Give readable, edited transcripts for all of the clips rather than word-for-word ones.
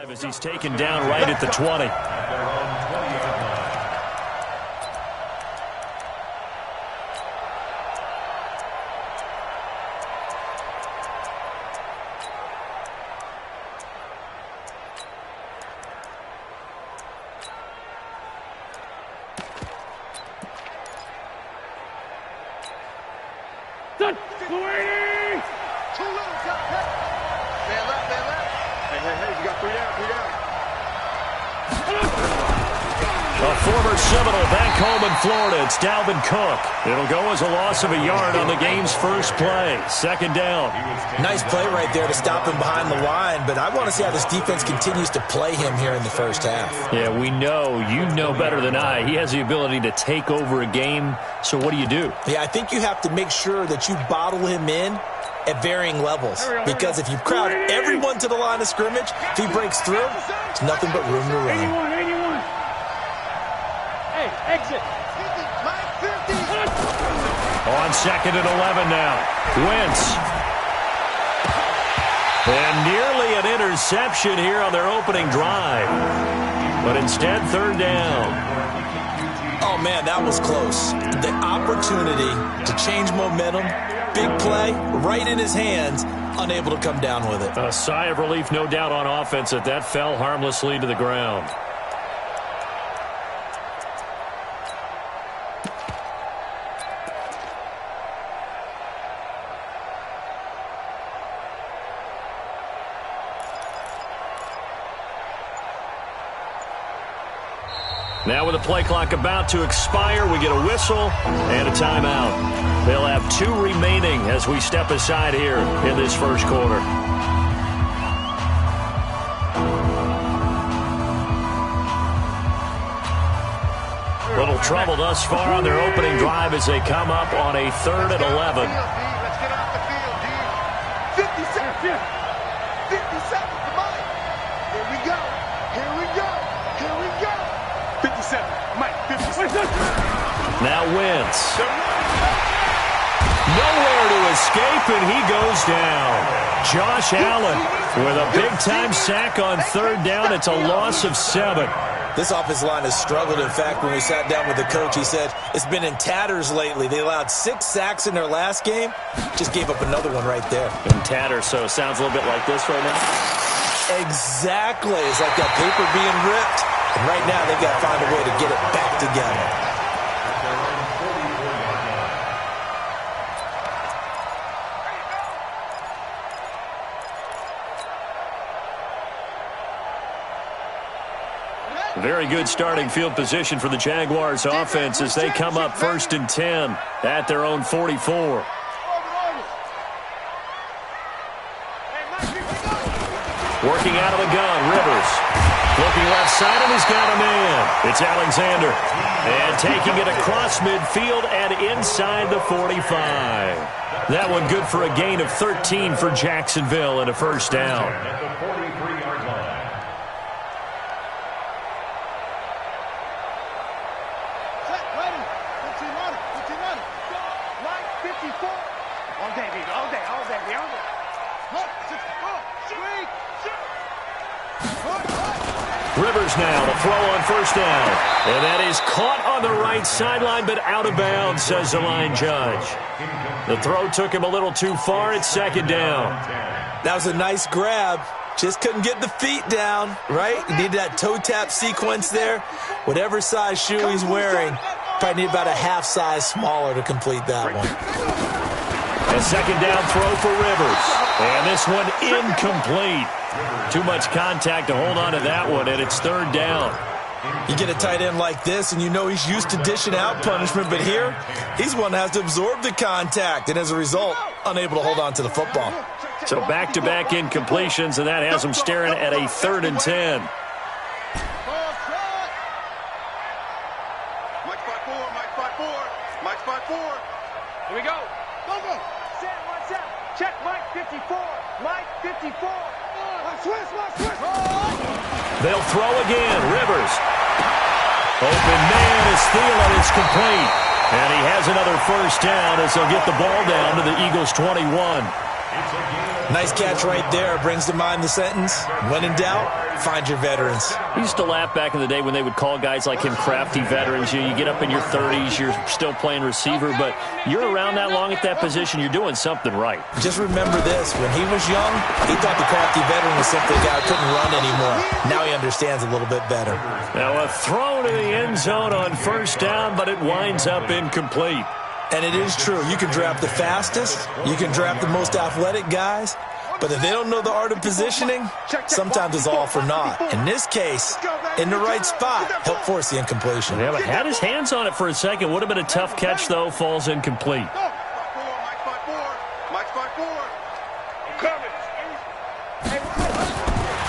As he's taken down right at the 20. A former Seminole back home in Florida. It's Dalvin Cook. It'll go as a loss of a yard on the game's first play. Second down. Nice play right there to stop him behind the line, but I want to see how this defense continues to play him here in the first half. Yeah, we know. You know better than I. He has the ability to take over a game, so what do? Yeah, I think you have to make sure that you bottle him in at varying levels, because if you crowd everyone to the line of scrimmage, if he breaks through, there's nothing but room to run. Exit. On second and 11 now. Wentz. And nearly an interception here on their opening drive. But instead, third down. Oh, man, that was close. The opportunity to change momentum, big play, right in his hands, unable to come down with it. A sigh of relief, no doubt, on offense that fell harmlessly to the ground. Now with the play clock about to expire, we get a whistle and a timeout. They'll have 2 remaining as we step aside here in this first quarter. Little trouble thus far on their opening drive as they come up on a 3rd and 11. Let's get off the field, dude. 50 seconds. 50 seconds to mine. Here we go. Here we go. Here we go. 57. Mike, 57. Now Wentz. Nowhere to escape, and he goes down. Josh Allen with a big-time sack on 3rd down. It's a loss of 7. This offensive line has struggled. In fact, when we sat down with the coach, he said it's been in tatters lately. They allowed 6 sacks in their last game. Just gave up another one right there. In tatters, so it sounds a little bit like this right now. Exactly. It's like that paper being ripped. And right now, they've got to find a way to get it back together. Very good starting field position for the Jaguars offense as they come up 1st and 10 at their own 44. Working out of the gun, Rivers. Looking left side, and he's got a man. It's Alexander. And taking it across midfield and inside the 45. That one good for a gain of 13 for Jacksonville and a first down. Rivers now to throw on 1st down. And that is caught on the right sideline, but out of bounds, says the line judge. The throw took him a little too far. It's 2nd down. That was a nice grab. Just couldn't get the feet down, right? He needed that toe tap sequence there. Whatever size shoe he's wearing, probably need about a half size smaller to complete that one. A 2nd down throw for Rivers. And this one incomplete. Too much contact to hold on to that one, and it's 3rd down. You get a tight end like this, and you know he's used to dishing out punishment, but here, he's one that has to absorb the contact, and as a result, unable to hold on to the football. So back-to-back incompletions, and that has him staring at a 3rd and 10. Mike 5-4, Mike 5-4, Mike 5-4. Here we go. Go. Set, watch out. Check Mike 54, Mike 54. Switch. They'll throw again. Rivers. Open man is Thielen. It's complete. And he has another first down as they'll get the ball down to the Eagles' 21. Nice catch right there. Brings to mind the sentence, when in doubt, find your veterans. I used to laugh back in the day when they would call guys like him crafty veterans. You get up in your 30s, you're still playing receiver, but you're around that long at that position, you're doing something right. Just remember this. When he was young, he thought the crafty veteran was simply a guy who couldn't run anymore. Now he understands a little bit better. Now a throw to the end zone on first down, but it winds up incomplete. And it is true. You can draft the fastest. You can draft the most athletic guys. But if they don't know the art of positioning, sometimes it's all for naught. In this case, in the right spot, helped force the incompletion. Yeah, but had his hands on it for a second. Would have been a tough catch, though. Falls incomplete.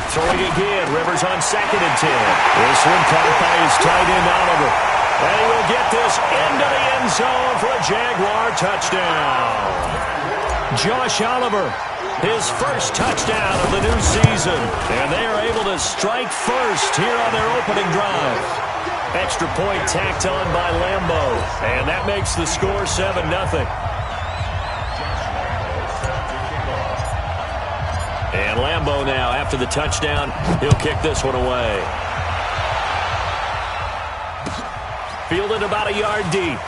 Throwing again. Rivers on 2nd and 10. This one caught by his tight end, Oliver. And he will get this into the end zone for a Jaguar touchdown. Josh Oliver, his first touchdown of the new season. And they are able to strike first here on their opening drive. Extra point tacked on by Lambo. And that makes the score 7-0. And Lambo now, after the touchdown, he'll kick this one away. Fielded about a yard deep.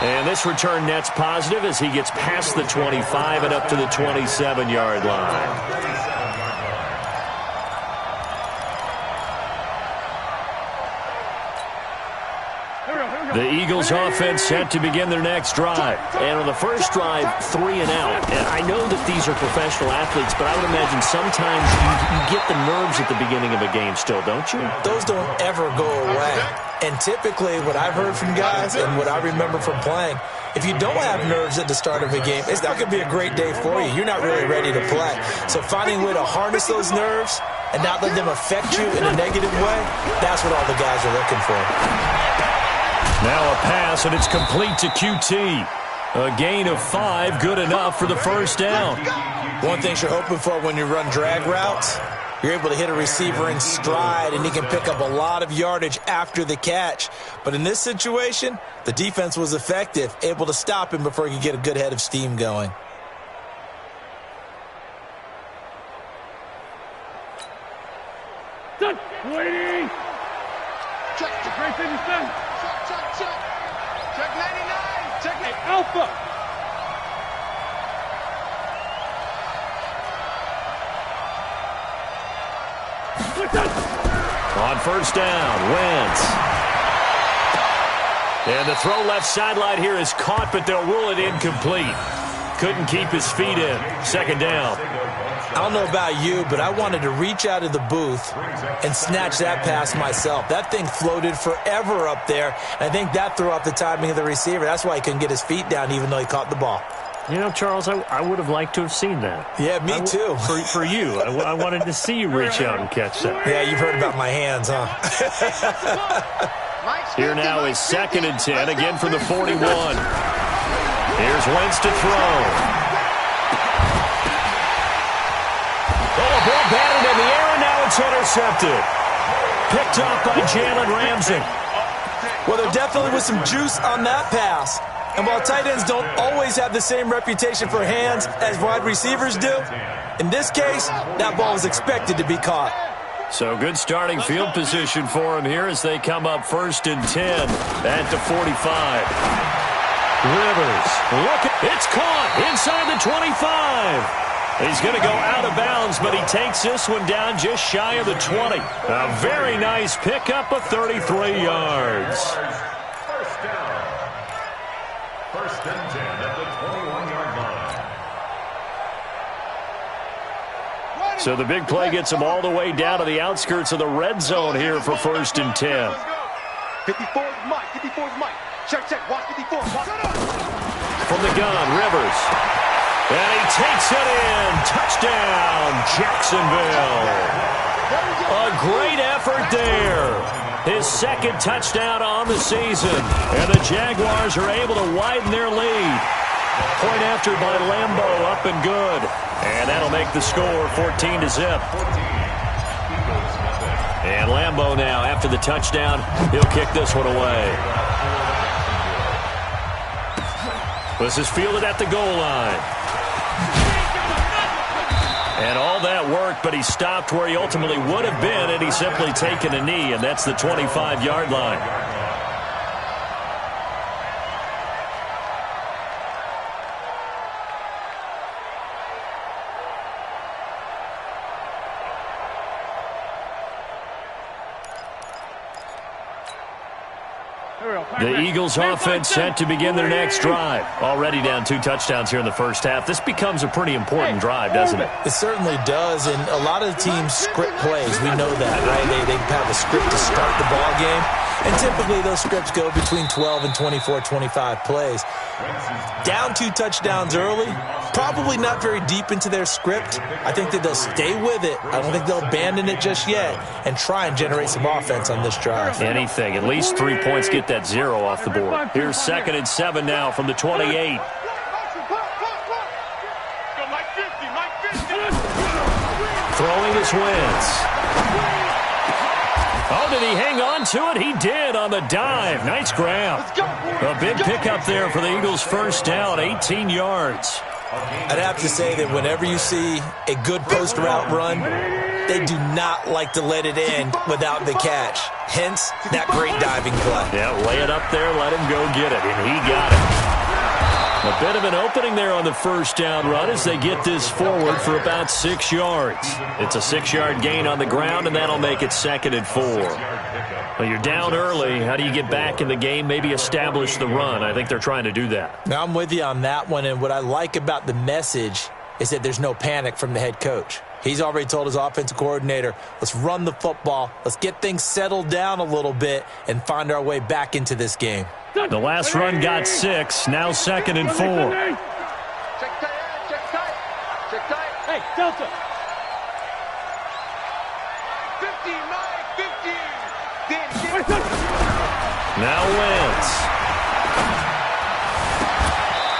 And this return net's positive as he gets past the 25 and up to the 27-yard line. The Eagles offense set to begin their next drive. And on the first drive, 3 and out. And I know that these are professional athletes, but I would imagine sometimes you get the nerves at the beginning of a game still, don't you? Those don't ever go away. And typically what I've heard from guys and what I remember from playing, if you don't have nerves at the start of a game, it's not going to be a great day for you. You're not really ready to play. So finding a way to harness those nerves and not let them affect you in a negative way, that's what all the guys are looking for. Now a pass, and it's complete to QT. A gain of 5, good enough for the first down. One thing you're hoping for when you run drag routes, you're able to hit a receiver in stride, and he can pick up a lot of yardage after the catch. But in this situation, the defense was effective, able to stop him before he could get a good head of steam going. Waiting. Check. Check 99. Check it. Alpha. On first down, Wentz. And the throw left sideline here is caught, but they'll rule it incomplete. Couldn't keep his feet in. 2nd down. I don't know about you, but I wanted to reach out of the booth and snatch that pass myself. That thing floated forever up there, and I think that threw off the timing of the receiver. That's why he couldn't get his feet down even though he caught the ball. You know, Charles, I would have liked to have seen that. Yeah, me too. For you. I wanted to see you reach out and catch that. Yeah, you've heard about my hands, huh? Here now is 2nd and 10, again from the 41. Here's Wentz to throw. Oh, ball batted in the air, and now it's intercepted. Picked up by Jalen Ramsey. Well, there definitely was some juice on that pass. And while tight ends don't always have the same reputation for hands as wide receivers do, in this case, that ball was expected to be caught. So good starting field position for him here as they come up 1st and 10 at the 45. Rivers, it's caught inside the 25. He's going to go out of bounds, but he takes this one down just shy of the 20. A very nice pickup of 33 yards. First down. 1st and 10 at the 21-yard line. So the big play gets him all the way down to the outskirts of the red zone here for 1st and 10. 54 is Mike. 54 is Mike. Check. Watch 54. From the gun, Rivers. And he takes it in. Touchdown, Jacksonville. A great effort there. His 2nd touchdown on the season. And the Jaguars are able to widen their lead. Point after by Lambo, up and good. And that'll make the score 14-0. And Lambo now, after the touchdown, he'll kick this one away. This is fielded at the goal line. And all that work, but he stopped where he ultimately would have been, and he's simply taken a knee, and that's the 25-yard line. The Eagles offense set to begin their next drive. Already down 2 touchdowns here in the first half. This becomes a pretty important drive, doesn't it? It certainly does, and a lot of the teams script plays. We know that, right? They have a script to start the ball game, and typically those scripts go between 12 and 24, 25 plays. Down 2 touchdowns early, probably not very deep into their script. I think that they'll stay with it. I don't think they'll abandon it just yet and try and generate some offense on this drive. Anything. At least 3 points, get that 0 off the board. Here's 2nd and 7 now from the 28. Throwing his Wentz. Oh, did he hang on to it? He did on the dive. Nice grab. A big pickup there for the Eagles' first down, 18 yards. I'd have to say that whenever you see a good post route run, they do not like to let it in without the catch. Hence, that great diving play. Yeah, lay it up there, let him go get it, and he got it. A bit of an opening there on the first down run as they get this forward for about 6 yards. It's a 6-yard gain on the ground, and that'll make it 2nd and 4. Well, you're down early. How do you get back in the game, maybe establish the run? I think they're trying to do that. Now, I'm with you on that one, and what I like about the message is that there's no panic from the head coach. He's already told his offensive coordinator, let's run the football, let's get things settled down a little bit and find our way back into this game. The last run got 6, now 2nd and 4. Check tight, check tight, check tight. Hey, Delta. 15, 9, 15. Now Wentz.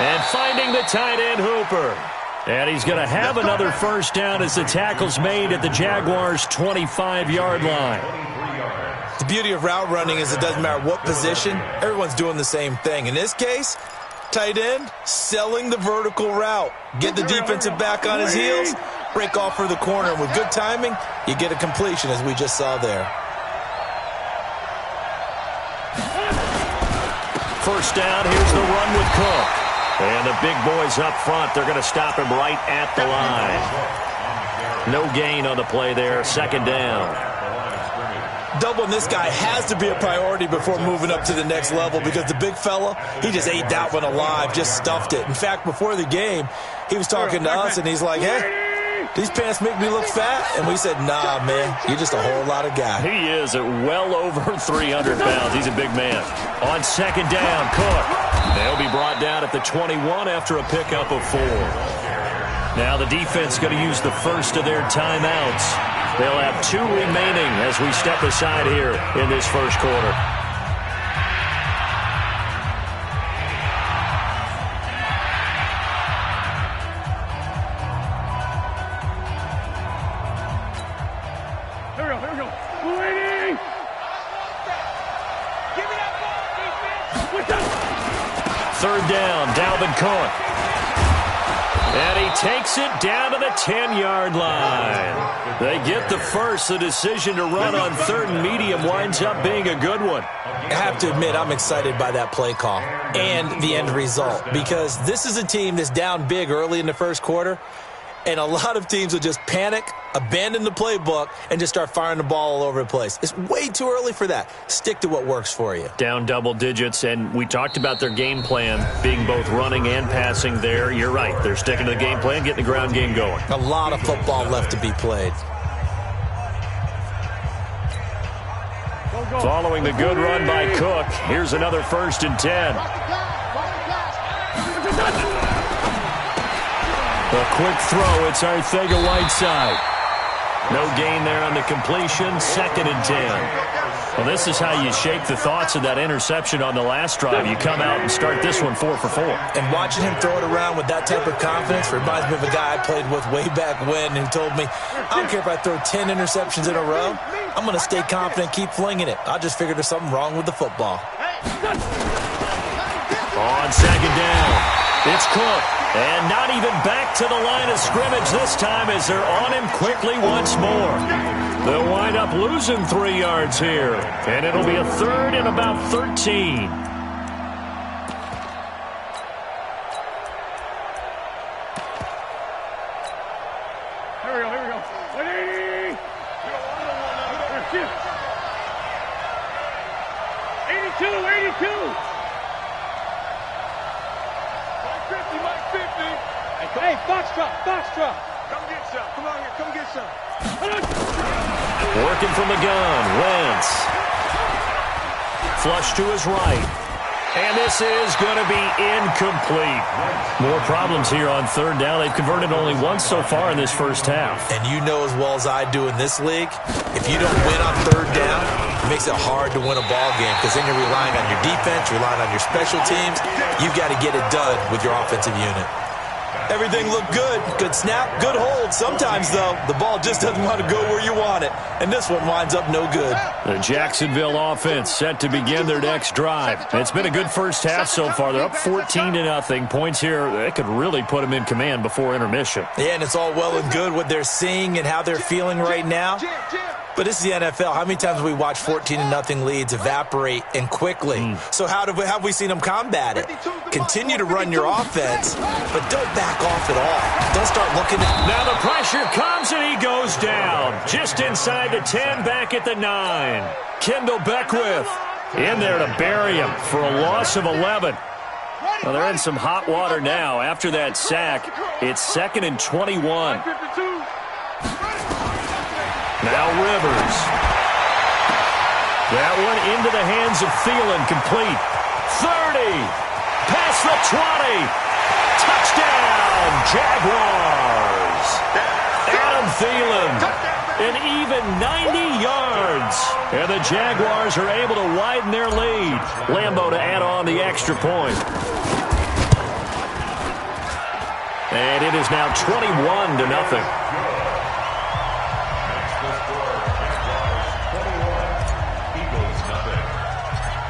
And finding the tight end Hooper. And he's going to have another first down as the tackle's made at the Jaguars' 25-yard line. The beauty of route running is it doesn't matter what position, everyone's doing the same thing. In this case, tight end, selling the vertical route. Get the defensive back on his heels, break off for the corner. And with good timing, you get a completion as we just saw there. First down, here's the run with Cook. And the big boys up front, they're going to stop him right at the line. No gain on the play there, 2nd down. Doubling this guy has to be a priority before moving up to the next level because the big fella, he just ate that one alive, just stuffed it. In fact, before the game, he was talking to us, and he's like, hey, these pants make me look fat. And we said, nah, man, you're just a whole lot of guy. He is at well over 300 pounds. He's a big man. On 2nd down, Cook. They'll be brought down at the 21 after a pickup of 4. Now the defense going to use the first of their timeouts. They'll have 2 remaining as we step aside here in this first quarter. Here we go. Waiting. Give me that ball, defense. 3rd down, Dalvin Cook. And he takes it down to the 10-yard line. They get the first. The decision to run on 3rd and medium winds up being a good one. I have to admit, I'm excited by that play call and the end result because this is a team that's down big early in the first quarter, and a lot of teams will just panic, abandon the playbook, and just start firing the ball all over the place. It's way too early for that. Stick to what works for you. Down double digits, and we talked about their game plan being both running and passing there. You're right. They're sticking to the game plan, getting the ground game going. A lot of football left to be played. Following the good run by Cook, here's another 1st and 10. A quick throw, it's Arcega-Whiteside. No gain there on the completion, 2nd and 10. Well, this is how you shake the thoughts of that interception on the last drive. You come out and start this one 4 for 4. And watching him throw it around with that type of confidence reminds me of a guy I played with way back when who told me, I don't care if I throw 10 interceptions in a row, I'm going to stay confident, keep flinging it. I just figured there's something wrong with the football. On 2nd down. It's Cook. And not even back to the line of scrimmage this time as they're on him quickly once more. They'll wind up losing 3 yards here. And it'll be a third and about 13. Here we go. 180. 82. Mike 50. Hey, Foxtrot. Come get some. Come on here. Come get some. Working from the gun. Wentz. Flush to his right. And this is going to be incomplete. More problems here on third down. They've converted only once so far in this first half. And you know as well as I do in this league, if you don't win on third down, it makes it hard to win a ball game because then you're relying on your defense, you're relying on your special teams. You've got to get it done with your offensive unit. Everything looked good. Good snap, good hold. Sometimes, though, the ball just doesn't want to go where you want it. And this one winds up no good. The Jacksonville offense set to begin their next drive. It's been a good first half so far. They're up 14-0. Points here, they could really put them in command before intermission. Yeah, and it's all well and good what they're seeing and how they're feeling right now. But this is the NFL. How many times have we watched 14-0 leads evaporate and quickly? So how have we seen them combat it? Continue to run your offense, but don't back off at all. Don't start looking at... Now the pressure comes and he goes down. Just inside the 10, back at the 9. Kendall Beckwith in there to bury him for a loss of 11. Well, they're in some hot water now. After that sack, it's 2nd and 21. Now Rivers. That one into the hands of Thielen, complete. 30. Past the 20. Touchdown, Jaguars. Adam Thielen. An even 90 yards. And the Jaguars are able to widen their lead. Lambeau to add on the extra point. And it is now 21-0.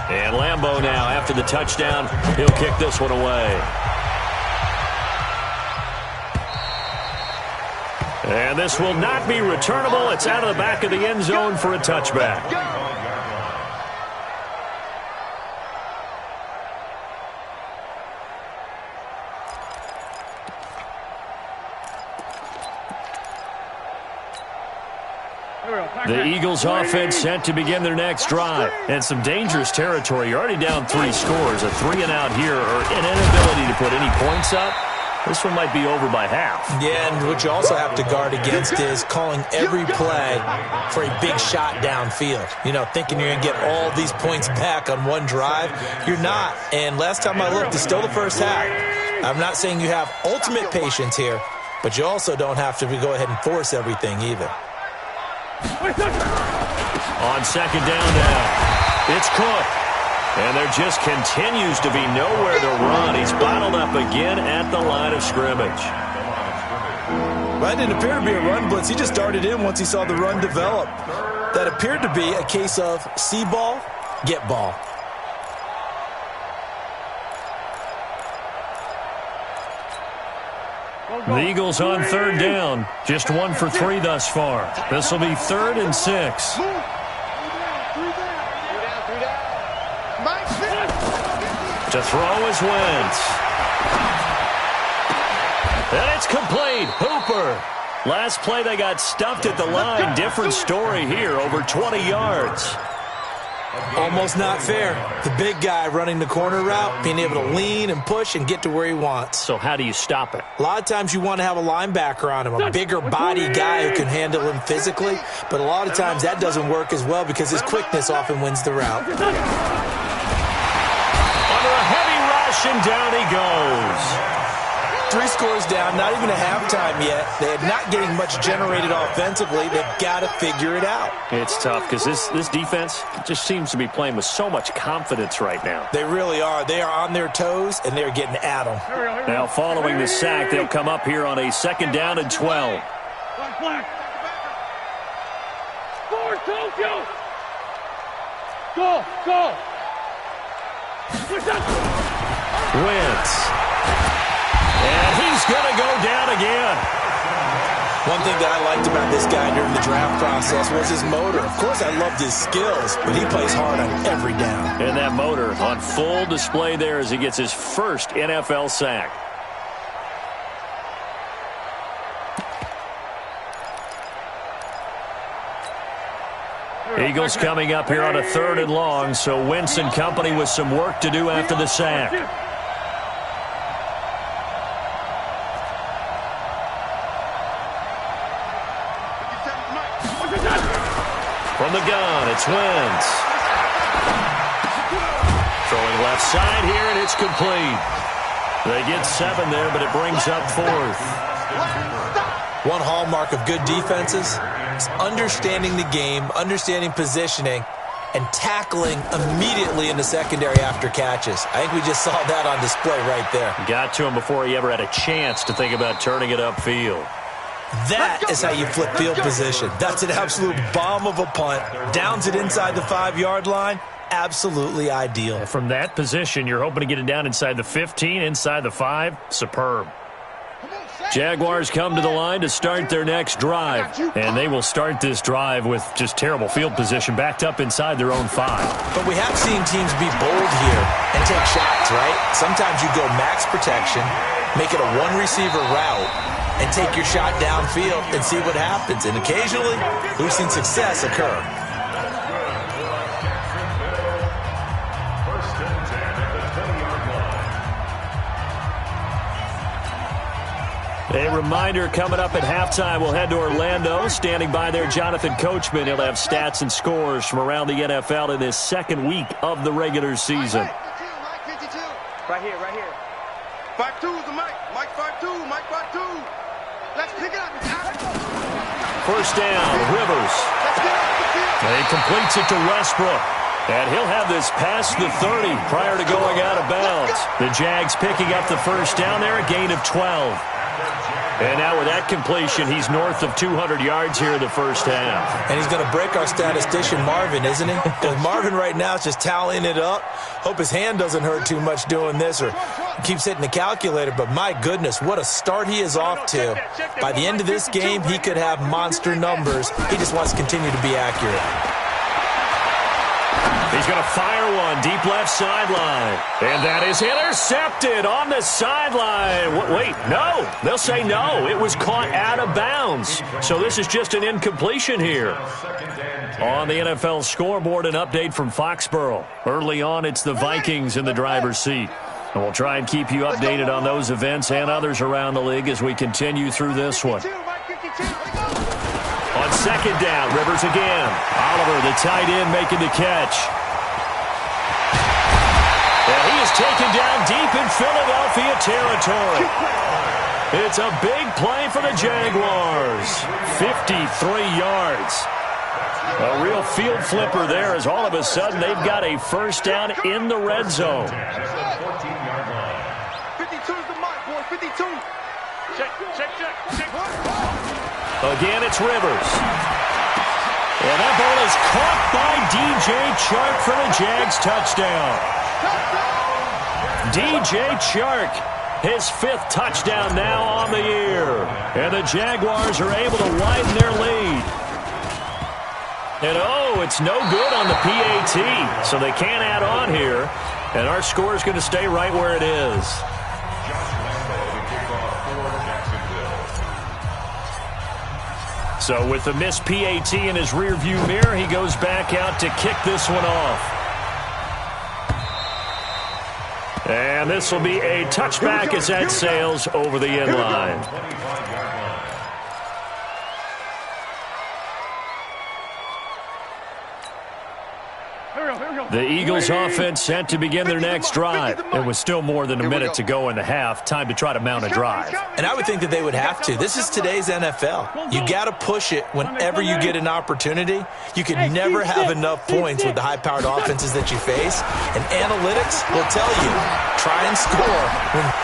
And Lambeau now, after the touchdown, he'll kick this one away. And this will not be returnable. It's out of the back of the end zone for a touchback. The Eagles offense set to begin their next drive. And some dangerous territory. You're already down 3 scores. A 3-and-out here or an inability to put any points up. This one might be over by half. Yeah, and what you also have to guard against is calling every play for a big shot downfield. You know, thinking you're going to get all these points back on one drive. You're not. And last time I looked, it's still the first half. I'm not saying you have ultimate patience here, but you also don't have to go ahead and force everything either. On 2nd down now, it's Cook. And there just continues to be nowhere to run. He's bottled up again at the line of scrimmage. That didn't appear to be a run blitz. He just darted in once he saw the run develop. That appeared to be a case of see ball, get ball. The Eagles on 3rd down. Just 1 for 3 thus far. This will be 3rd and 6. To throw is Wentz. And it's complete. Hooper. Last play they got stuffed at the line. Different story here. Over 20 yards. Almost not fair. The big guy running the corner route, being able to lean and push and get to where he wants. So how do you stop it? A lot of times you want to have a linebacker on him, a bigger body guy who can handle him physically. But a lot of times that doesn't work as well because his quickness often wins the route. Under a heavy rush, and down he goes. 3 scores down, not even a halftime yet. They're not getting much generated offensively. They've got to figure it out. It's tough because this defense just seems to be playing with so much confidence right now. They really are. They are on their toes, and they're getting at them. Now, following the sack, they'll come up here on a 2nd down and 12. Go! Wentz. he's going to go down again. One thing that I liked about this guy during the draft process was his motor. Of course, I loved his skills, but he plays hard on every down. And that motor on full display there as he gets his first NFL sack. Eagles coming up here on a 3rd and long, so Wentz and company with some work to do after the sack. From the gun, it's Wentz. Throwing left side here, and it's complete. They get 7 there, but it brings up 4th. One hallmark of good defenses is understanding the game, understanding positioning, and tackling immediately in the secondary after catches. I think we just saw that on display right there. Got to him before he ever had a chance to think about turning it upfield. That is how you flip field position. That's an absolute bomb of a punt. Downs it inside the 5-yard line. Absolutely ideal. From that position, you're hoping to get it down inside the 15, inside the 5. Superb. Jaguars come to the line to start their next drive. And they will start this drive with just terrible field position backed up inside their own 5. But we have seen teams be bold here and take shots, right? Sometimes you go max protection, make it a one-receiver route, and take your shot downfield and see what happens. And occasionally, we've seen success occur. A reminder, coming up at halftime, we'll head to Orlando. Standing by there, Jonathan Coachman. He'll have stats and scores from around the NFL in this 2nd week of the regular season. Right here, right here. 5-2 is the Mike. Mike 5-2, Mike 5-2. Let's pick it up. First down, Rivers. And he completes it to Westbrook. And he'll have this past the 30 prior to going out of bounds. The Jags picking up the first down there, a gain of 12. And now with that completion, he's north of 200 yards here in the first half. And he's going to break our statistician Marvin, isn't he? Because Marvin right now is just tallying it up. Hope his hand doesn't hurt too much doing this or keeps hitting the calculator. But my goodness, what a start he is off to. By the end of this game, he could have monster numbers. He just wants to continue to be accurate. He's going to fire one deep left sideline. And that is intercepted on the sideline. Wait, no. They'll say no. It was caught out of bounds. So this is just an incompletion here. On the NFL scoreboard, an update from Foxborough. Early on, it's the Vikings in the driver's seat. And we'll try and keep you updated on those events and others around the league as we continue through this one. On 2nd down, Rivers again. Oliver, the tight end, making the catch. And he is taken down deep in Philadelphia territory. It's a big play for the Jaguars. 53 yards. A real field flipper there as all of a sudden they've got a first down in the red zone. 52 is the mark, boy. 52. Check. Again, it's Rivers. And that ball is caught by DJ Chark for the Jags touchdown. DJ Chark, his 5th touchdown now on the year. And the Jaguars are able to widen their lead. And it's no good on the PAT, so they can't add on here. And our score is going to stay right where it is. So with the missed PAT in his rearview mirror, he goes back out to kick this one off. And this will be a touchback as that sails over the end line. The Eagles offense set to begin their next drive. It was still more than a minute to go in the half. Time to try to mount a drive. And I would think that they would have to. This is today's NFL. You got to push it whenever you get an opportunity. You can never have enough points with the high-powered offenses that you face. And analytics will tell you, try and score.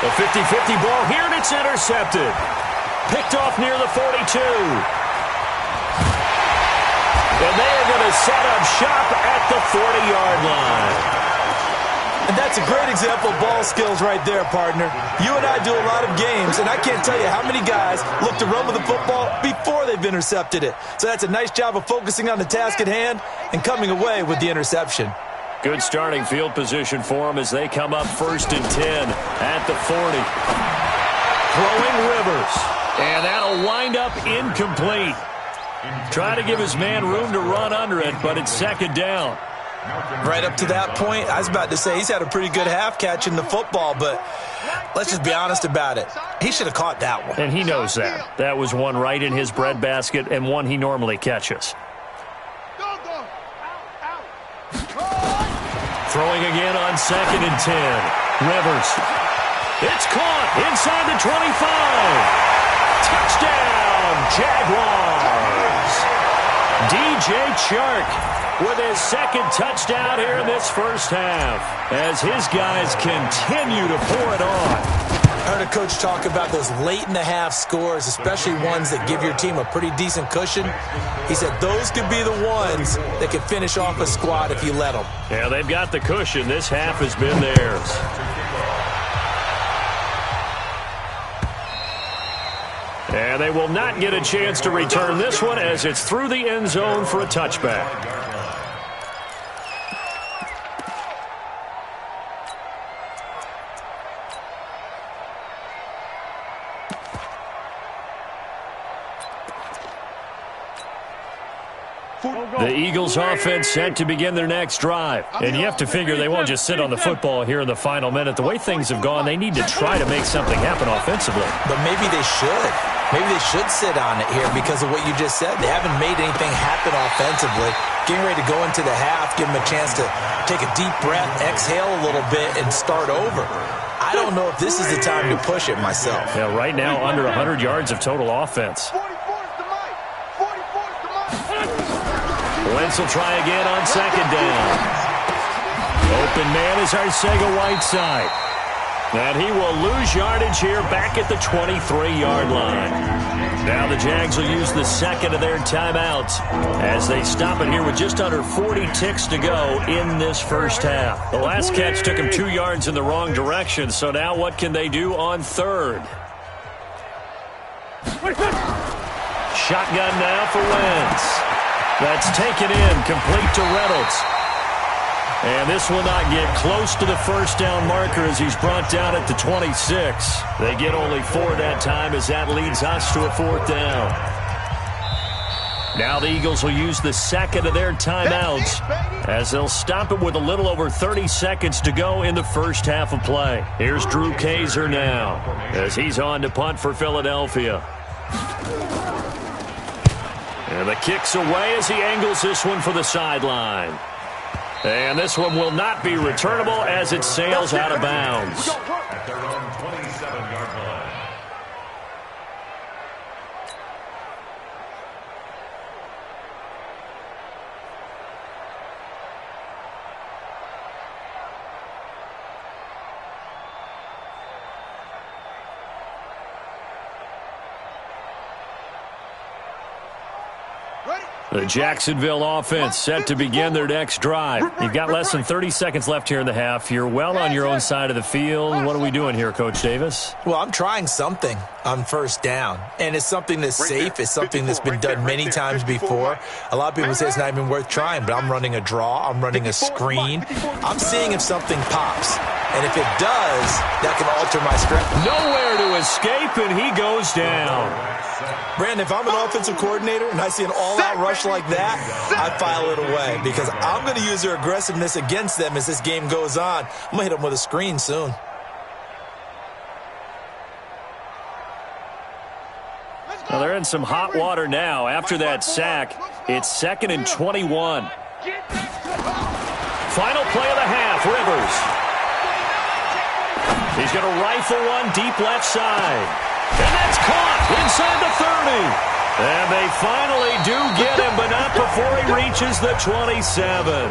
A 50-50 ball here, and it's intercepted. Picked off near the 42. And they are going to set up shop at the 40-yard line. And that's a great example of ball skills right there, partner. You and I do a lot of games, and I can't tell you how many guys look to run with the football before they've intercepted it. So that's a nice job of focusing on the task at hand and coming away with the interception. Good starting field position for them as they come up 1st and 10 at the 40. Throwing Rivers. And that'll wind up incomplete. Try to give his man room to run under it, but it's 2nd down. Right up to that point, I was about to say he's had a pretty good half catching the football, but let's just be honest about it. He should have caught that one. And he knows that. That was one right in his breadbasket and one he normally catches. Throwing again on 2nd and 10. Rivers. It's caught inside the 25. Touchdown, Jaguars. DJ Chark with his 2nd touchdown here in this first half as his guys continue to pour it on. I heard a coach talk about those late-in-the-half scores, especially ones that give your team a pretty decent cushion. He said those could be the ones that can finish off a squad if you let them. Yeah, they've got the cushion. This half has been theirs. And they will not get a chance to return this one as it's through the end zone for a touchback. The Eagles offense set to begin their next drive. And you have to figure they won't just sit on the football here in the final minute. The way things have gone, they need to try to make something happen offensively. But maybe they should. Maybe they should sit on it here because of what you just said. They haven't made anything happen offensively. Getting ready to go into the half, give them a chance to take a deep breath, exhale a little bit, and start over. I don't know if this is the time to push it myself. Yeah, right now under 100 yards of total offense. Wentz will try again on 2nd down. Open man is Arcega-Whiteside. And he will lose yardage here back at the 23-yard line. Now the Jags will use the 2nd of their timeouts as they stop it here with just under 40 ticks to go in this first half. The last catch took him 2 yards in the wrong direction, so now what can they do on 3rd? Shotgun now for Wentz. That's taken in, complete to Reynolds. And this will not get close to the first down marker as he's brought down at the 26. They get only 4 that time as that leads us to a 4th down. Now the Eagles will use the 2nd of their timeouts as they'll stop it with a little over 30 seconds to go in the first half of play. Here's Drew Kaiser now as he's on to punt for Philadelphia. And the kick's away as he angles this one for the sideline. And this one will not be returnable as it sails out of bounds. At their own 27-yard line. The Jacksonville offense set to begin their next drive. You've got less than 30 seconds left here in the half. You're well on your own side of the field. What are we doing here, Coach Davis? Well, I'm trying something on 1st down, and it's something that's safe. It's something that's been done many times before. A lot of people say it's not even worth trying, but I'm running a draw. I'm running a screen. I'm seeing if something pops, and if it does, that can alter my strategy. Nowhere to escape, and he goes down. Brandon, if I'm an offensive coordinator and I see an all-out rush like that, I file it away because I'm going to use their aggressiveness against them as this game goes on. I'm going to hit them with a screen soon. Well, they're in some hot water now. After that sack, it's 2nd and 21. Final play of the half, Rivers. He's going to rifle one deep left side. And that's caught inside the 30. And they finally do get him, but not before he reaches the 27.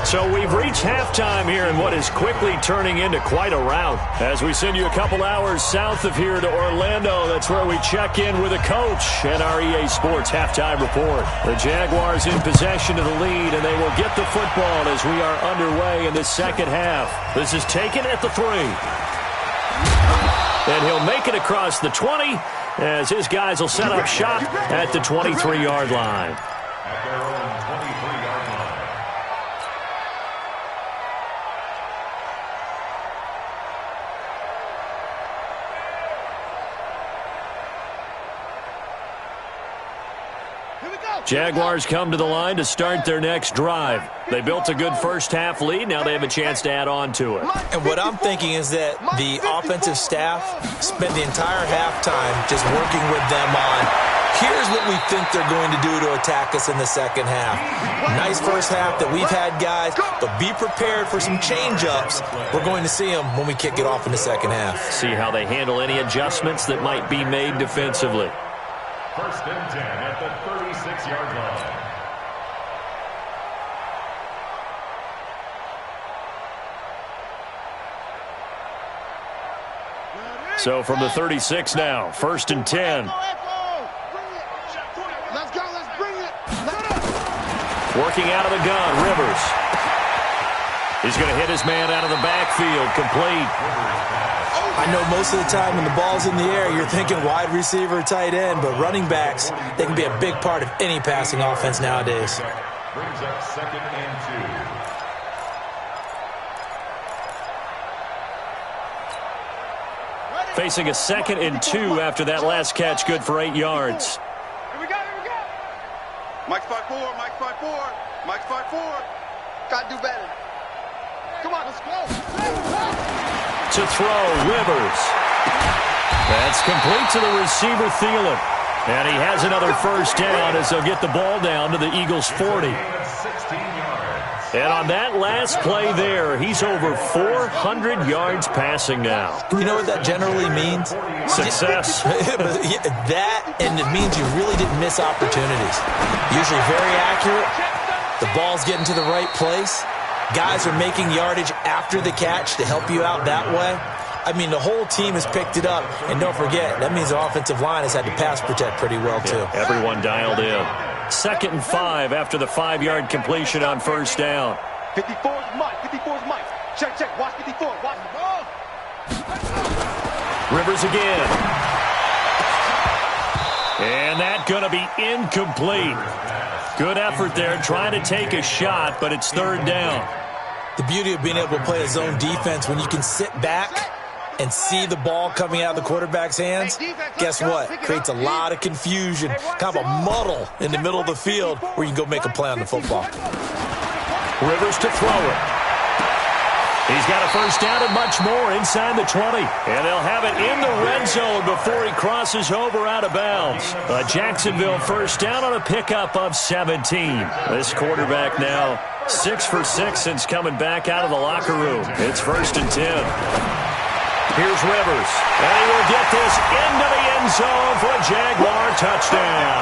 So we've reached halftime here in what is quickly turning into quite a rout. As we send you a couple hours south of here to Orlando, that's where we check in with a coach and our EA Sports halftime report. The Jaguars in possession of the lead, and they will get the football as we are underway in the second half. This is taken at the 3. And he'll make it across the 20 as his guys will set up shop at the 23-yard line. At their own 23-yard line. Jaguars come to the line to start their next drive. They built a good first-half lead. Now they have a chance to add on to it. And what I'm thinking is that the offensive staff spent the entire halftime just working with them on, here's what we think they're going to do to attack us in the second half. Nice first half that we've had, guys, but be prepared for some change-ups. We're going to see them when we kick it off in the second half. See how they handle any adjustments that might be made defensively. First and 10 at the 36-yard line. So from the 36 now, first and 10. Let's go, let's bring it. Working out of the gun, Rivers. He's going to hit his man out of the backfield, complete. I know most of the time when the ball's in the air, you're thinking wide receiver, tight end, but running backs, they can be a big part of any passing offense nowadays. Brings up second and 2. Facing a second and 2 after that last catch, good for 8 yards. Here we go. Mike's 5-4, Mike's 5-4, Mike's 5-4. Gotta do better. Come on, let's go. To throw, Rivers. That's complete to the receiver, Thielen. And he has another first down as they'll get the ball down to the Eagles' 40. 16 yards. And on that last play there, he's over 400 yards passing now. You know what that generally means? Success. That, and it means you really didn't miss opportunities. Usually very accurate. The ball's getting to the right place. Guys are making yardage after the catch to help you out that way. I mean, the whole team has picked it up. And don't forget, that means the offensive line has had to pass protect pretty well, too. Yeah, everyone dialed in. Second and 5 after the 5-yard completion on first down. 54's Mike. 54's Mike. Check. Watch 54. Watch the ball. Rivers again. And that's going to be incomplete. Good effort there, trying to take a shot, but it's third down. The beauty of being able to play a zone defense, when you can sit back and see the ball coming out of the quarterback's hands, guess what? Creates a lot of confusion, kind of a muddle in the middle of the field where you can go make a play on the football. Rivers to throw it. He's got a first down and much more inside the 20. And they'll have it in the red zone before he crosses over out of bounds. A Jacksonville first down on a pickup of 17. This quarterback now 6 for 6 since coming back out of the locker room. It's first and 10. Here's Rivers. And he will get this into the end zone for a Jaguar touchdown.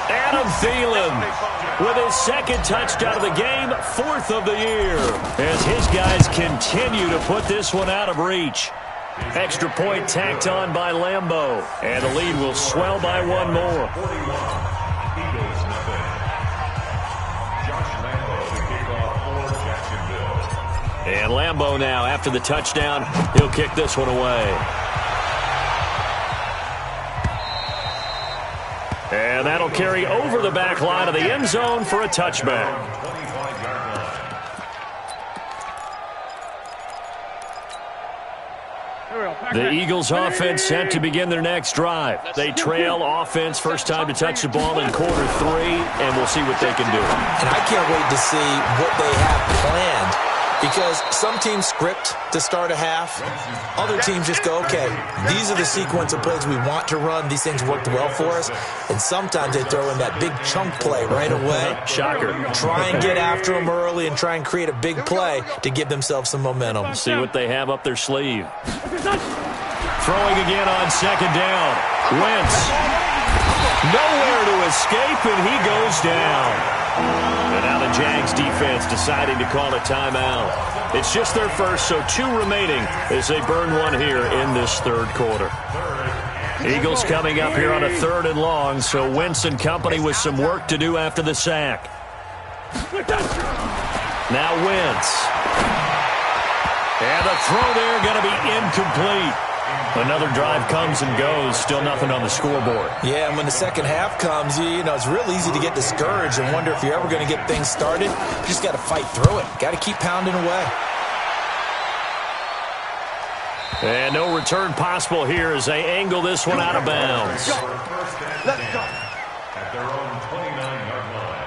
Adam Thielen with his second touchdown of the game, 4th of the year, as his guys continue to put this one out of reach. Extra point tacked on by Lambeau, and the lead will swell by one more. Eagles nothing. Josh Lambeau to kick off for Jacksonville. And Lambeau now, after the touchdown, he'll kick this one away. And that'll carry over the back line of the end zone for a touchback. 25-yard line. The Eagles offense set to begin their next drive. They trail offense, first time to touch the ball in quarter 3, and we'll see what they can do. And I can't wait to see what they have planned, because some teams script to start a half. Other teams just go, okay, these are the sequence of plays we want to run. These things worked well for us. And sometimes they throw in that big chunk play right away. Shocker. Try and get after them early and try and create a big play to give themselves some momentum. See what they have up their sleeve. Throwing again on second down. Wentz. Nowhere to escape, and he goes down. And now the Jags defense deciding to call a timeout. It's just their first, so 2 remaining as they burn one here in this third quarter. Eagles coming up here on a 3rd and long, so Wentz and company with some work to do after the sack. Now Wentz. And the throw there going to be incomplete. Another drive comes and goes. Still nothing on the scoreboard. Yeah, and when the second half comes, you know, it's real easy to get discouraged and wonder if you're ever going to get things started. You just got to fight through it. Got to keep pounding away. And no return possible here as they angle this one out of bounds. Let's go. At their own 29-yard line.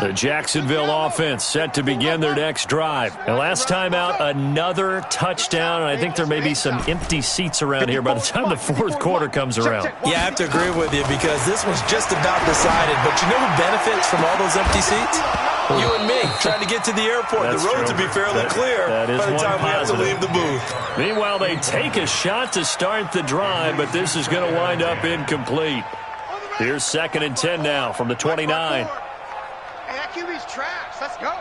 The Jacksonville offense set to begin their next drive. And last time out, another touchdown. And I think there may be some empty seats around here by the time the fourth quarter comes around. Yeah, I have to agree with you because this one's just about decided. But you know who benefits from all those empty seats? You and me, trying to get to the airport. That's the roads true. will be fairly clear that is by the time we have to positive. leave the booth. Meanwhile, they take a shot to start the drive, but this is going to wind up incomplete. Here's 2nd and 10 now from the 29. Hey, that QB's trash. Let's go.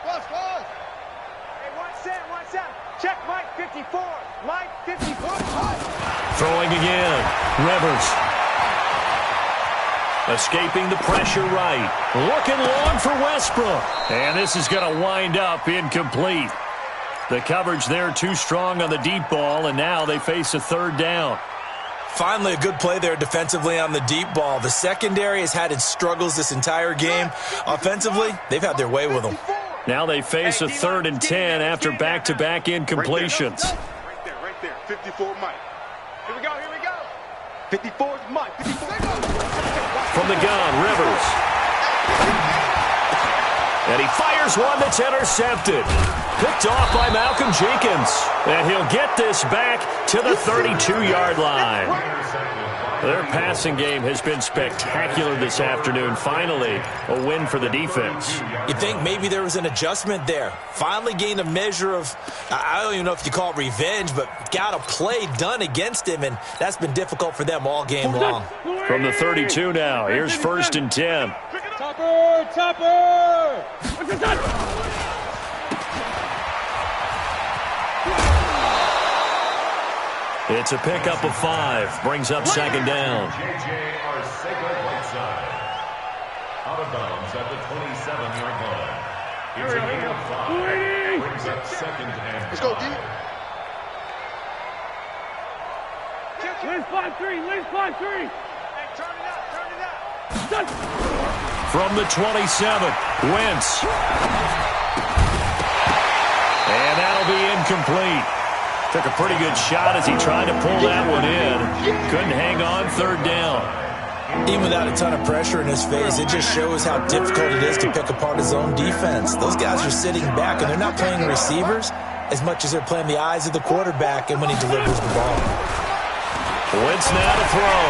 Close. Hey, 1 set. Check Mike 54. Mike 54. Throwing again. Rivers. Escaping the pressure right. Looking long for Westbrook. And this is going to wind up incomplete. The coverage there too strong on the deep ball, and now they face a 3rd down. Finally, a good play there defensively on the deep ball. The secondary has had its struggles this entire game. Offensively, they've had their way with them. Now they face a 3rd and 10 after back-to-back incompletions. Right there. 54 Mike. Here we go. 54 is Mike. 54. From the gun, Rivers. And he fires one that's intercepted. Picked off by Malcolm Jenkins. And he'll get this back to the 32-yard line. Their passing game has been spectacular this afternoon. Finally, a win for the defense. You think maybe there was an adjustment there. Finally gained a measure of, I don't even know if you call it revenge, but got a play done against him, and that's been difficult for them all game long. From the 32 now, here's 1st and 10. Topper! It's a pickup of 5. Brings up 2nd down. Out of bounds at the 27-yard line. It's a gain of 5. Brings up 2nd and 5. Let's go, D. Let's 5-3. Hey, turn it up. From the 27, Wentz. And that'll be incomplete. Took a pretty good shot as he tried to pull that one in. Couldn't hang on 3rd down. Even without a ton of pressure in his face, it just shows how difficult it is to pick apart his own defense. Those guys are sitting back, and they're not playing receivers as much as they're playing the eyes of the quarterback and when he delivers the ball. Wentz now to throw.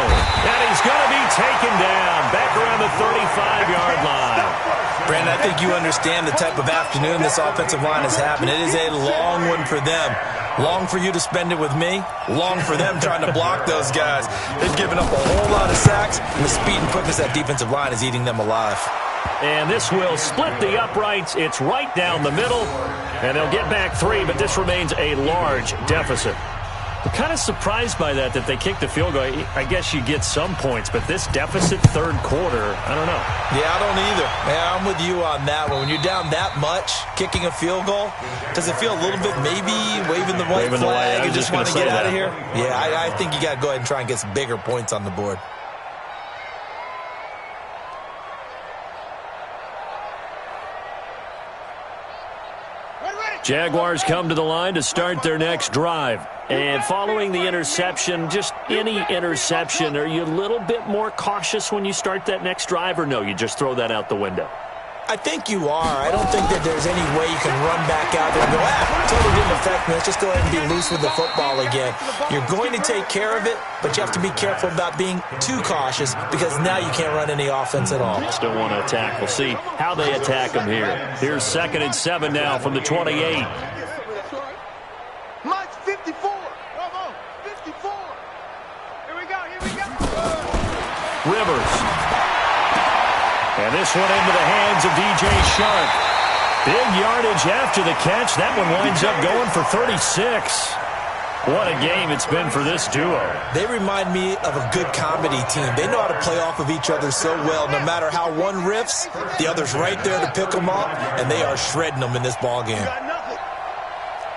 And he's going to be taken down back around the 35-yard line. Brandon, I think you understand the type of afternoon this offensive line is having. It is a long one for them. Long for you to spend it with me. Long for them trying to block those guys. They've given up a whole lot of sacks, and the speed and quickness of that defensive line is eating them alive. And this will split the uprights. It's right down the middle. And they'll get back 3, but this remains a large deficit. I'm kind of surprised by that they kicked the field goal. I guess you get some points, but this deficit 3rd quarter, I don't know. Yeah, I don't either. Yeah, I'm with you on that one. When you're down that much, kicking a field goal, does it feel a little bit maybe waving the white flag and just want to get out of here? Yeah, I think you got to go ahead and try and get some bigger points on the board. Jaguars come to the line to start their next drive. And following the interception, just any interception, are you a little bit more cautious when you start that next drive, or no, you just throw that out the window? I think you are. I don't think that there's any way you can run back out there and go, totally didn't affect me. Let's just go ahead and be loose with the football again. You're going to take care of it, but you have to be careful about being too cautious because now you can't run any offense at all. Still want to attack. We'll see how they attack them here. Here's 2nd and 7 now from the 28. Mike's 54. 54. Here we go. Rivers. And this one into the hands of DJ Shark. Big yardage after the catch. That one winds up going for 36. What a game it's been for this duo. They remind me of a good comedy team. They know how to play off of each other so well. No matter how one riffs, the other's right there to pick them up, and they are shredding them in this ball game.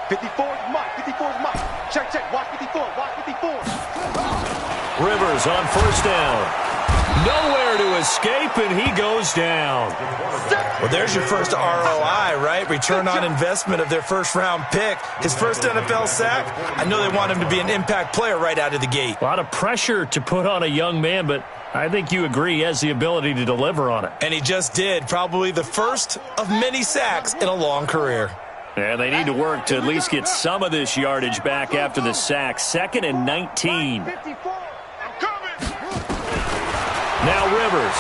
54 is Mike. 54 is Mike. Check. Watch 54. Watch 54. Rivers on 1st down. Nowhere to escape, and he goes down. Well, there's your first ROI, right? Return on investment of their first-round pick. His first NFL sack. I know they want him to be an impact player right out of the gate. A lot of pressure to put on a young man, but I think you agree he has the ability to deliver on it. And he just did. Probably the first of many sacks in a long career. And they need to work to at least get some of this yardage back after the sack. 2nd and 19. 54. I'm coming. Now Rivers.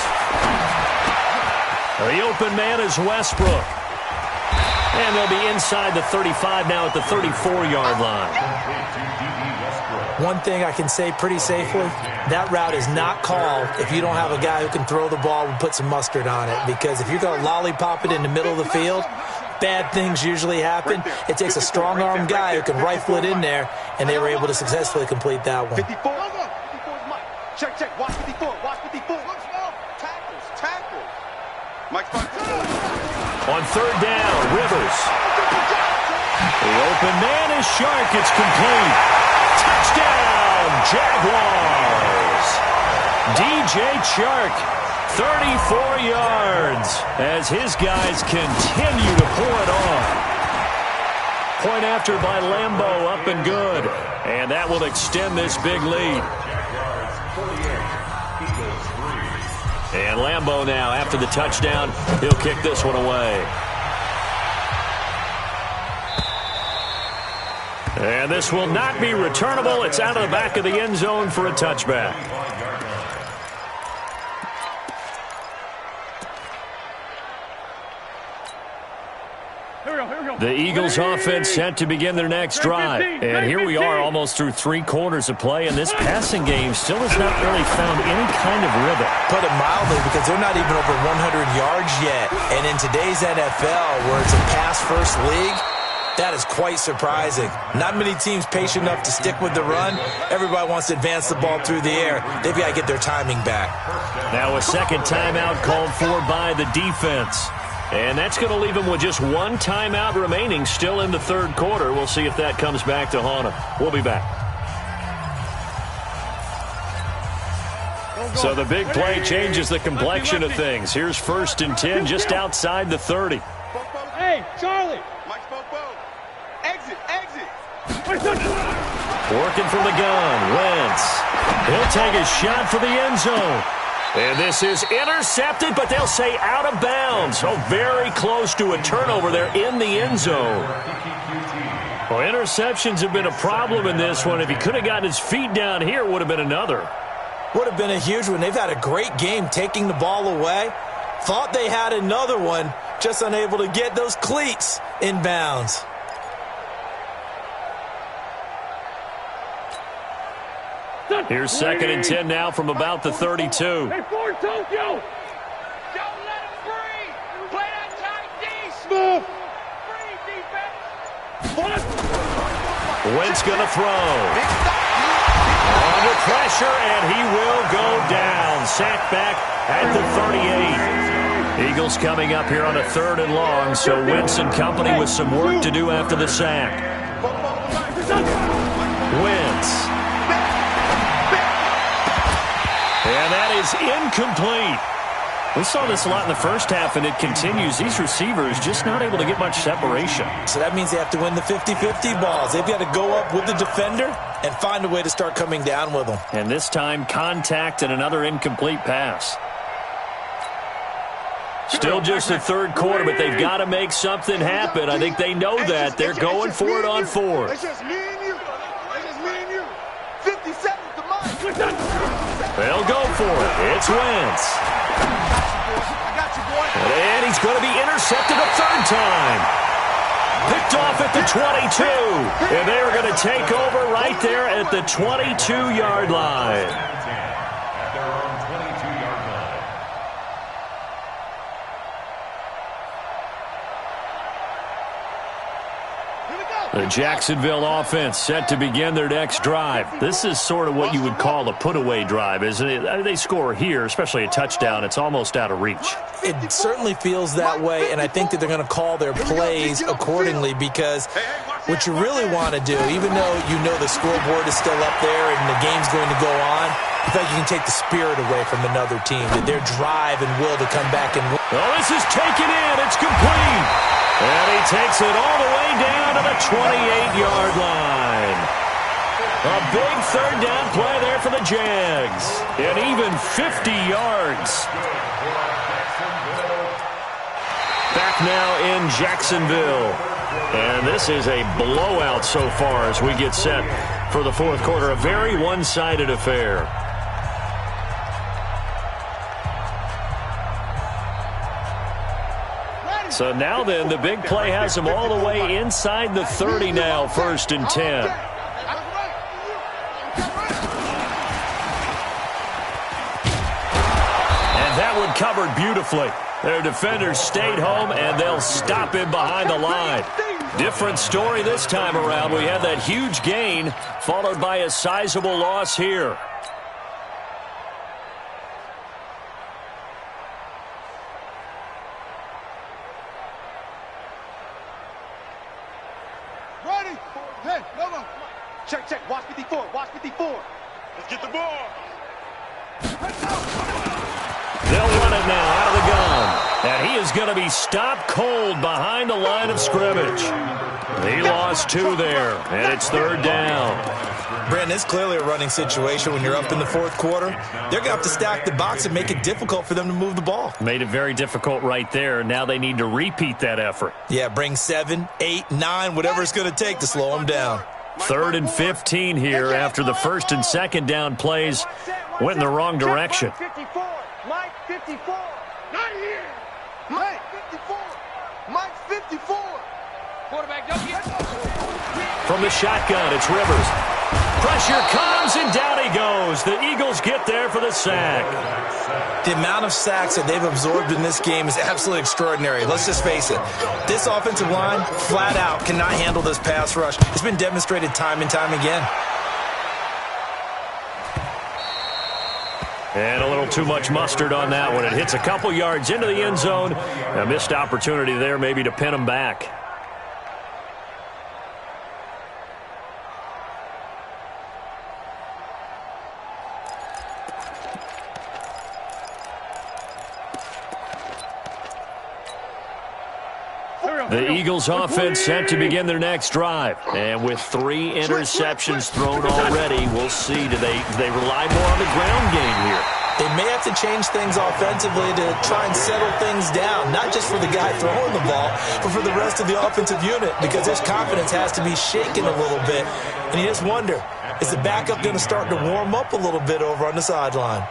The open man is Westbrook. And they'll be inside the 35 now at the 34-yard line. One thing I can say pretty safely, that route is not called if you don't have a guy who can throw the ball and put some mustard on it. Because if you're going to lollipop it in the middle of the field, bad things usually happen. It takes a strong-armed guy who can rifle it in there, and they were able to successfully complete that one. 54 is Mike. Check. Watch 54. Watch 54. Tackles. Mike's back. On 3rd down, Rivers. The open man is Shark. It's complete. Touchdown, Jaguars. DJ Shark, 34 yards as his guys continue to pour it on. Point after by Lambeau, up and good. And that will extend this big lead. And Lambeau now, after the touchdown, he'll kick this one away. And this will not be returnable. It's out of the back of the end zone for a touchback. The Eagles offense set to begin their next drive. And here we are almost through 3 quarters of play, and this passing game still has not really found any kind of rhythm. Put it mildly, because they're not even over 100 yards yet. And in today's NFL, where it's a pass-first league, that is quite surprising. Not many teams patient enough to stick with the run. Everybody wants to advance the ball through the air. They've got to get their timing back. Now a second timeout called for by the defense. And that's going to leave them with just 1 timeout remaining still in the 3rd quarter. We'll see if that comes back to haunt them. We'll be back. So the big play changes the complexion of things. Here's 1st and 10 just outside the 30. Hey, Charlie. Mike's Bobo. Exit. Working from the gun, Wentz. He'll take a shot for the end zone. And this is intercepted, but they'll say out of bounds. So very close to a turnover there in the end zone. Well, interceptions have been a problem in this one. If he could have gotten his feet down here, it would have been another. Would have been a huge one. They've had a great game taking the ball away. Thought they had another one, just unable to get those cleats in bounds. Here's 2nd and 10 now from about the 32. Hey, Ford, Tokyo. Don't let him free. Play that tight D. Move. Free defense. Wentz going to throw. Under pressure, and he will go down. Sacked back at the 38. Eagles coming up here on a 3rd and long, so Wentz and company with some work to do after the sack. Wentz. And that is incomplete. We saw this a lot in the first half, and it continues. These receivers just not able to get much separation. So that means they have to win the 50-50 balls. They've got to go up with the defender and find a way to start coming down with them. And this time, contact and another incomplete pass. Still just the third quarter, but they've got to make something happen. I think they know that. They're going for it on fourth. It's just me and you. It's just me and you. 50 seconds to mine. They'll go for it. It's Wentz. I got you, boy. And he's going to be intercepted a third time. Picked off at the 22. And they are going to take over right there at the 22-yard line. At their own 22-yard line. The Jacksonville offense set to begin their next drive. This is sort of what you would call a put-away drive, isn't it? They score here, especially a touchdown. It's almost out of reach. It certainly feels that way, and I think that they're going to call their plays accordingly because what you really want to do, even though you know the scoreboard is still up there and the game's going to go on, I feel like you can take the spirit away from another team, that their drive and will to come back and win. Oh, this is taken in. It's complete. And he takes it all the way down to the 28-yard line. A big third down play there for the Jags. And even 50 yards. Back now in Jacksonville. And this is a blowout so far as we get set for the fourth quarter. A very one-sided affair. So now then, the big play has them all the way inside the 30 now, 1st and 10. And that one covered beautifully. Their defenders stayed home, and they'll stop him behind the line. Different story this time around. We had that huge gain, followed by a sizable loss here. Hey, no. Check. Watch 54. Watch 54. Let's get the ball. They'll run it now out of the gun. And he is going to be stopped cold behind the line of scrimmage. He lost 2 there, and it's 3rd down. Brandon, it's clearly a running situation when you're up in the fourth quarter. They're going to have to stack the box and make it difficult for them to move the ball. Made it very difficult right there. Now they need to repeat that effort. Yeah, bring 7, 8, 9, whatever it's going to take to slow them down. 3rd and 15 here after the 1st and 2nd down plays went in the wrong direction. Mike 54. Not here. Mike 54. Mike 54. Quarterback, don't get From the shotgun, it's Rivers. Pressure comes, and down he goes. The Eagles get there for the sack. The amount of sacks that they've absorbed in this game is absolutely extraordinary. Let's just face it. This offensive line, flat out, cannot handle this pass rush. It's been demonstrated time and time again. And a little too much mustard on that one. It hits a couple yards into the end zone. A missed opportunity there maybe to pin them back. The Eagles offense set to begin their next drive. And with 3 interceptions thrown already, we'll see. Do they rely more on the ground game here? They may have to change things offensively to try and settle things down, not just for the guy throwing the ball, but for the rest of the offensive unit, because his confidence has to be shaken a little bit. And you just wonder, is the backup going to start to warm up a little bit over on the sideline?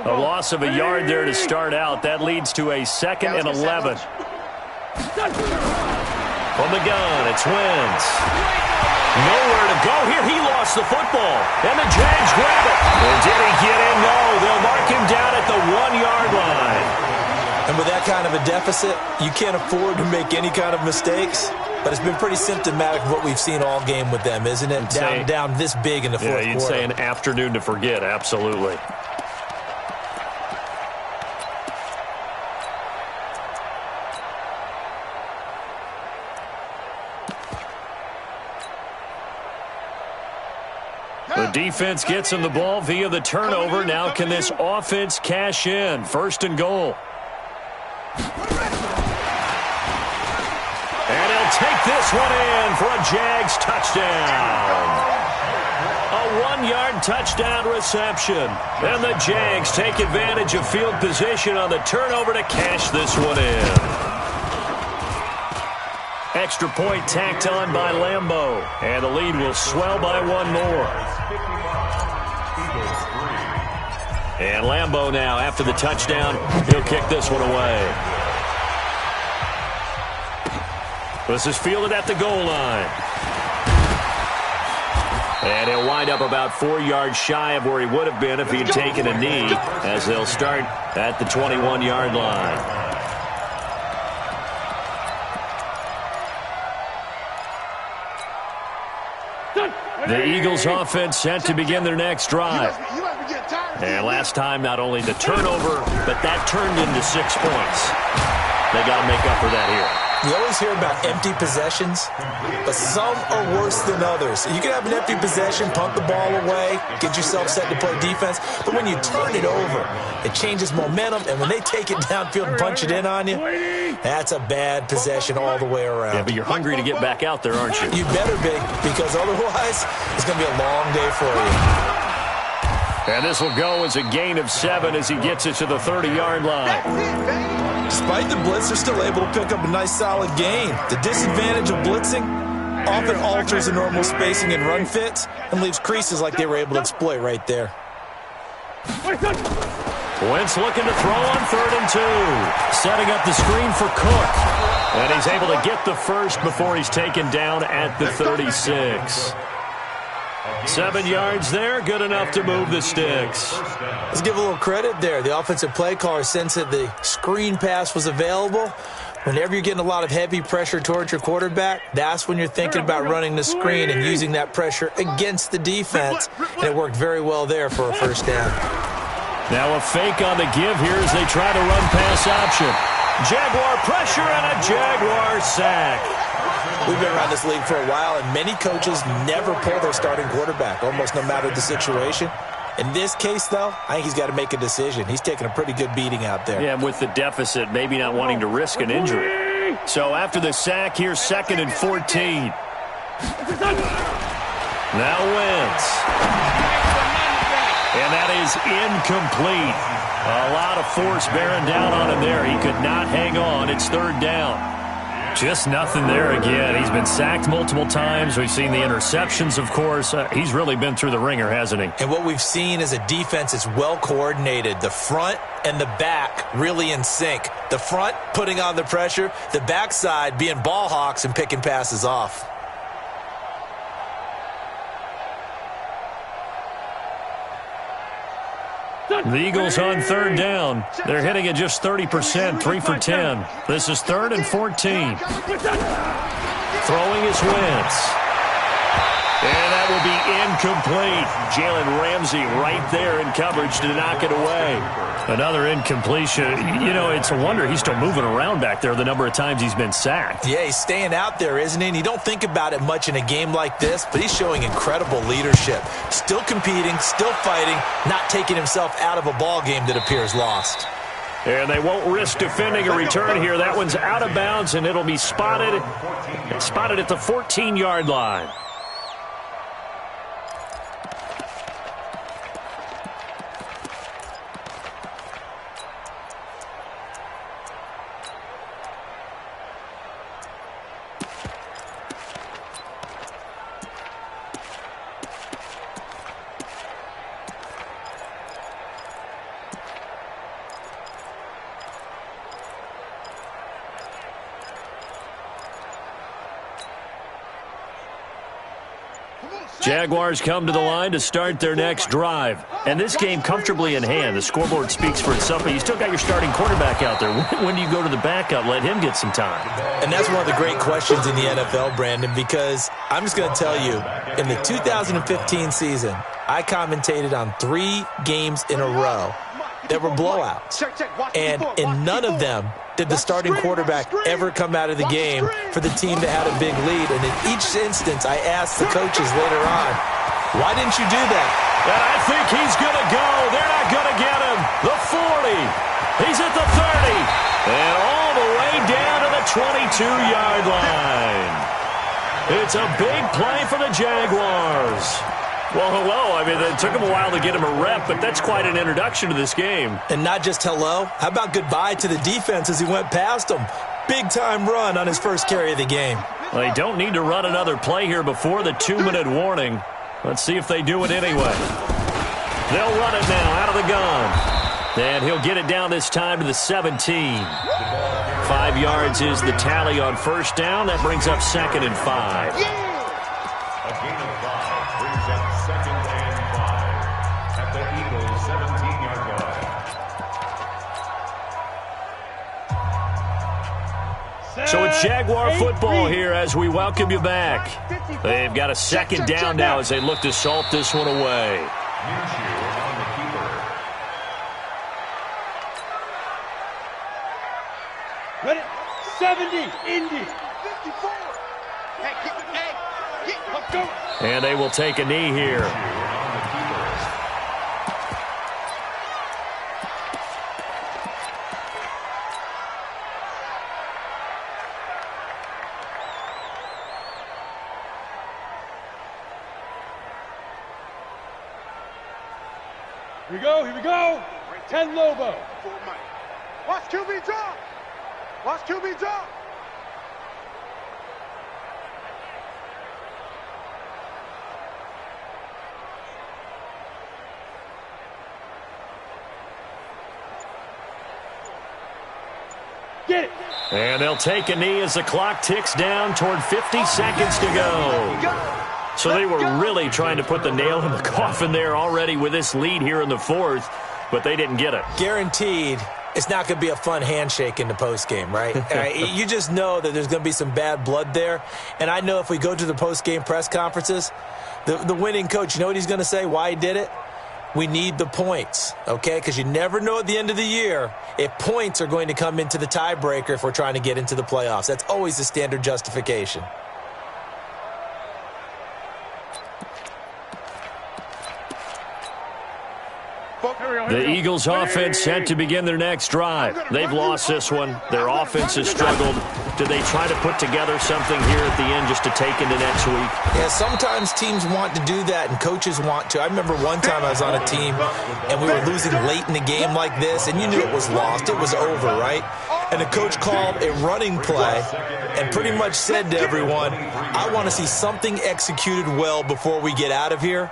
A loss of a yard there to start out. That leads to a 2nd and 11. From the gun, it's Wentz. Nowhere to go here. He lost the football. And the Jags grab it. And did he get in? No. They'll mark him down at the 1-yard line. And with that kind of a deficit, you can't afford to make any kind of mistakes. But it's been pretty symptomatic of what we've seen all game with them, isn't it? Down this big in the fourth quarter. Yeah, you'd say an afternoon to forget. Absolutely. The defense gets him the ball via the turnover. Now can this offense cash in? 1st and goal. And he'll take this one in for a Jags touchdown. A 1-yard touchdown reception. And the Jags take advantage of field position on the turnover to cash this one in. Extra point tacked on by Lambeau. And the lead will swell by one more. And Lambeau now, after the touchdown, he'll kick this one away. This is fielded at the goal line. And he'll wind up about 4 yards shy of where he would have been if he had taken a knee, as they'll start at the 21-yard line. The Eagles offense set to begin their next drive. And last time, not only the turnover, but that turned into 6 points. They got to make up for that here. You always hear about empty possessions, but some are worse than others. You can have an empty possession, punt the ball away, get yourself set to play defense, but when you turn it over, it changes momentum, and when they take it downfield and punch it in on you, that's a bad possession all the way around. Yeah, but you're hungry to get back out there, aren't you? You better be, because otherwise, it's going to be a long day for you. And this will go as a gain of 7 as he gets it to the 30-yard line. Despite the blitz, they're still able to pick up a nice, solid gain. The disadvantage of blitzing often alters the normal spacing and run fits and leaves creases like they were able to exploit right there. Wentz looking to throw on 3rd and 2. Setting up the screen for Cook. And he's able to get the first before he's taken down at the 36. 7 yards there, good enough to move the sticks. Let's give a little credit there. The offensive play caller sensed that the screen pass was available. Whenever you're getting a lot of heavy pressure towards your quarterback, that's when you're thinking about running the screen and using that pressure against the defense. And it worked very well there for a first down. Now a fake on the give here as they try to run pass option. Jaguar pressure and a Jaguar sack. We've been around this league for a while, and many coaches never pull their starting quarterback, almost no matter the situation. In this case, though, I think he's got to make a decision. He's taking a pretty good beating out there. Yeah, with the deficit, maybe not wanting to risk an injury. So after the sack, here's 2nd and 14. Now Wentz. And that is incomplete. A lot of force bearing down on him there. He could not hang on. It's 3rd down. Just nothing there again. He's been sacked multiple times. We've seen the interceptions, of course. He's really been through the ringer, hasn't he? And what we've seen is a defense that's well coordinated. The front and the back really in sync. The front putting on the pressure. The backside being ball hawks and picking passes off. The Eagles on 3rd down. They're hitting at just 30%, 3 for 10. This is 3rd and 14. Throwing is Wentz. And that will be incomplete. Jalen Ramsey right there in coverage to knock it away. Another incompletion. You know, it's a wonder he's still moving around back there the number of times he's been sacked. Yeah, he's staying out there, isn't he? And you don't think about it much in a game like this, but he's showing incredible leadership. Still competing, still fighting, not taking himself out of a ball game that appears lost. And they won't risk defending a return here. That one's out of bounds, and it'll be spotted at the 14-yard line. Jaguars come to the line to start their next drive. And this game comfortably in hand. The scoreboard speaks for itself, but you still got your starting quarterback out there. When do you go to the backup? Let him get some time. And that's one of the great questions in the NFL, Brandon, because I'm just going to tell you, in the 2015 season, I commentated on 3 games in a row that were blowouts. And in none of them did the starting quarterback ever come out of the game for the team that had a big lead. And in each instance, I asked the coaches later on, why didn't you do that? And I think he's going to go. They're not going to get him. The 40. He's at the 30. And all the way down to the 22-yard line. It's a big play for the Jaguars. Well, hello. I mean, it took him a while to get him a rep, but that's quite an introduction to this game. And not just hello. How about goodbye to the defense as he went past him? Big-time run on his first carry of the game. Well, they don't need to run another play here before the 2-minute warning. Let's see if they do it anyway. They'll run it now out of the gun. And he'll get it down this time to the 17. 5 yards is the tally on first down. That brings up 2nd and 5. A gain of 5 brings up 2nd and 5 at the Eagles' 17-yard line. So it's Jaguar football here as we welcome you back. They've got a 2nd down now as they look to salt this one away. Minshew on the keeper. Ready? 70, Indy. 54. Hey, Let's go. And they will take a knee here. On the keeper. Here we go, here we go. 10 Lobo. Watch QB drop. Watch QB drop. Get it. And they'll take a knee as the clock ticks down toward 50 seconds to go. So they were really trying to put the nail in the coffin there already with this lead here in the 4th, but they didn't get it. Guaranteed it's not going to be a fun handshake in the postgame, right? You just know that there's going to be some bad blood there. And I know if we go to the postgame press conferences, the winning coach, you know what he's going to say, why he did it? We need the points, okay? Because you never know at the end of the year if points are going to come into the tiebreaker if we're trying to get into the playoffs. That's always the standard justification. The Eagles offense set to begin their next drive. They've lost this one. Their offense has struggled. Do they try to put together something here at the end just to take into next week? Yeah, sometimes teams want to do that and coaches want to. I remember one time I was on a team and we were losing late in the game like this and you knew it was lost. It was over, right? And the coach called a running play and pretty much said to everyone, I want to see something executed well before we get out of here.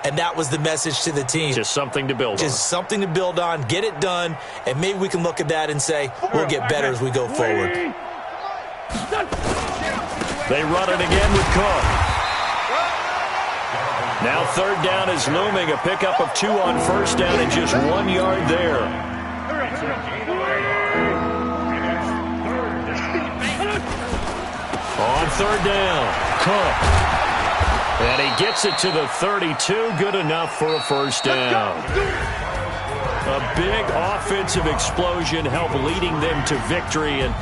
And that was the message to the team. Just something to build on. Just something to build on, get it done, and maybe we can look at that and say, we'll get better as we go forward. They run it again with Cook. Now 3rd down is looming. A pickup of 2 on first down and just 1 yard there. On 3rd down, Cook. And he gets it to the 32, good enough for a first down. A big offensive explosion helped leading them to victory, and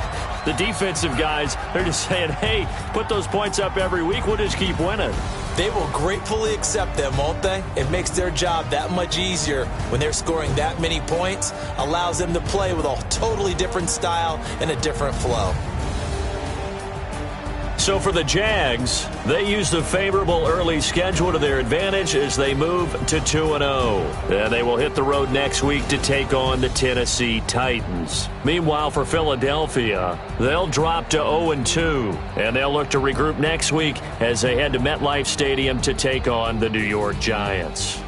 the defensive guys, they're just saying, hey, put those points up every week, we'll just keep winning. They will gratefully accept them, won't they? It makes their job that much easier when they're scoring that many points, allows them to play with a totally different style and a different flow. So for the Jags, they use the favorable early schedule to their advantage as they move to 2-0. And they will hit the road next week to take on the Tennessee Titans. Meanwhile, for Philadelphia, they'll drop to 0-2. And they'll look to regroup next week as they head to MetLife Stadium to take on the New York Giants.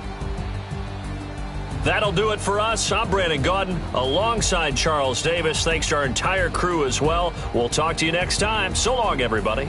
That'll do it for us. I'm Brandon Gaudin alongside Charles Davis. Thanks to our entire crew as well. We'll talk to you next time. So long, everybody.